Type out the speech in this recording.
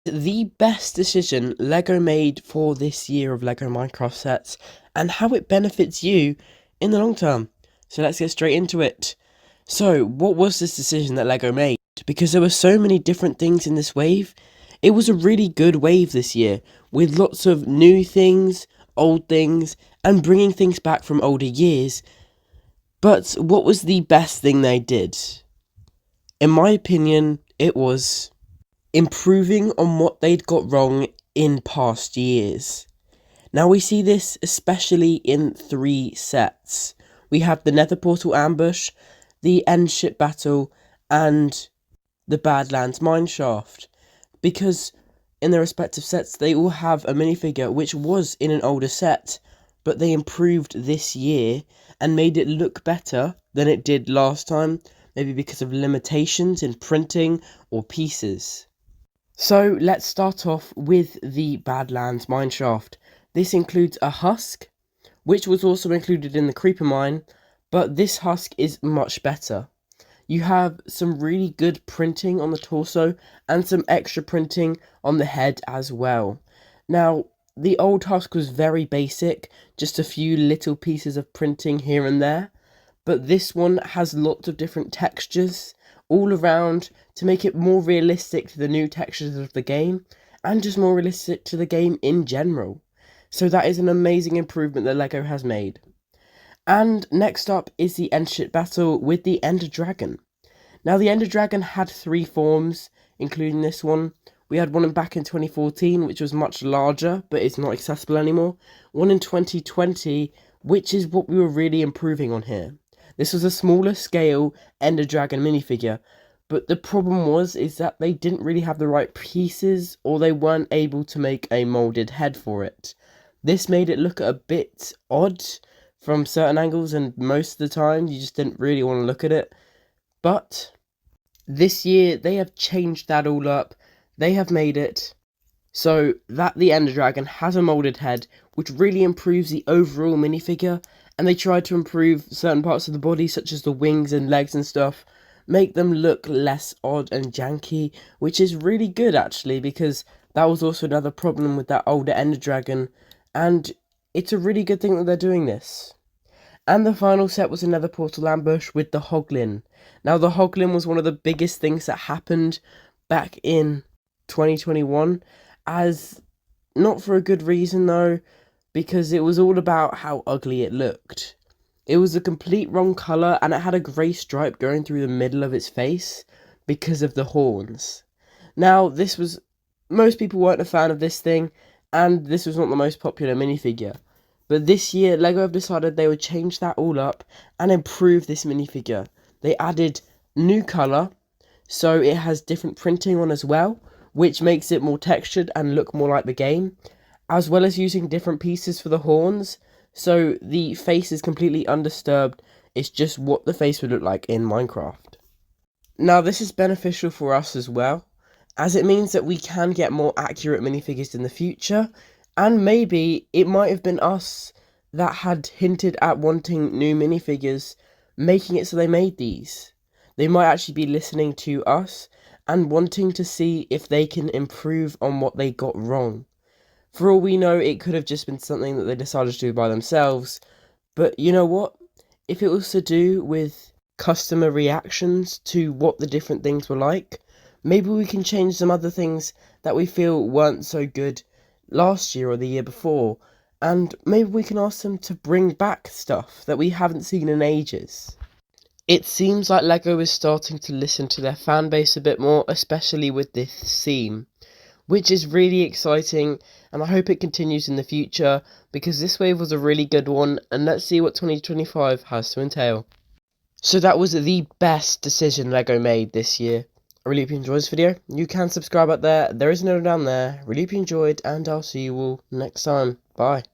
The best decision LEGO made for this year of LEGO Minecraft sets and how it benefits you in the long term. So let's get straight into it. So, what was this decision that LEGO made? Because there were so many different things in this wave. It was a really good wave this year, with lots of new things, old things, and bringing things back from older years. But what was the best thing they did? In my opinion, it was improving on what they'd got wrong in past years. Now we see this especially in 3 sets. We have the Nether Portal Ambush, the End Ship Battle, and the Badlands Mineshaft. Because in their respective sets, they all have a minifigure which was in an older set, but they improved this year and made it look better than it did last time, maybe because of limitations in printing or pieces. So let's start off with the Badlands Mineshaft. This includes a husk, which was also included in the Creeper Mine, but this husk is much better. You have some really good printing on the torso and some extra printing on the head as well. Now, the old husk was very basic, just a few little pieces of printing here and there, but this one has lots of different textures all around to make it more realistic to the new textures of the game and just more realistic to the game in general. So that is an amazing improvement that LEGO has made. And next up is the End Ship Battle with the Ender Dragon. Now the Ender Dragon had 3 forms, including this one. We had one back in 2014, which was much larger, but it's not accessible anymore. One in 2020, which is what we were really improving on here. This was a smaller scale Ender Dragon minifigure, but the problem is that they didn't really have the right pieces, or they weren't able to make a molded head for it. This made it look a bit odd from certain angles, and most of the time you just didn't really want to look at it. But this year they have changed that all up. They have made it so that the Ender Dragon has a molded head, which really improves the overall minifigure, and they tried to improve certain parts of the body, such as the wings and legs and stuff, make them look less odd and janky, which is really good actually, because that was also another problem with that older Ender Dragon, and it's a really good thing that they're doing this. And the final set was another Portal Ambush with the Hoglin. Now the Hoglin was one of the biggest things that happened back in 2021, as not for a good reason though, because it was all about how ugly it looked. It was a complete wrong colour, and it had a grey stripe going through the middle of its face because of the horns. Now most people weren't a fan of this thing, and this was not the most popular minifigure. But this year, LEGO have decided they would change that all up and improve this minifigure. They added new colour, so it has different printing on as well, which makes it more textured and look more like the game, as well as using different pieces for the horns, so the face is completely undisturbed. It's just what the face would look like in Minecraft. Now this is beneficial for us as well, as it means that we can get more accurate minifigures in the future, and maybe it might have been us that had hinted at wanting new minifigures, making it so they made these. They might actually be listening to us and wanting to see if they can improve on what they got wrong. For all we know, it could have just been something that they decided to do by themselves, but you know what? If it was to do with customer reactions to what the different things were like, maybe we can change some other things that we feel weren't so good last year or the year before, and maybe we can ask them to bring back stuff that we haven't seen in ages. It seems like LEGO is starting to listen to their fan base a bit more, especially with this theme, which is really exciting, and I hope it continues in the future, because this wave was a really good one, and let's see what 2025 has to entail. So that was the best decision LEGO made this year. I really hope you enjoyed this video. You can subscribe up there. There is another down there. Really hope you enjoyed, and I'll see you all next time. Bye.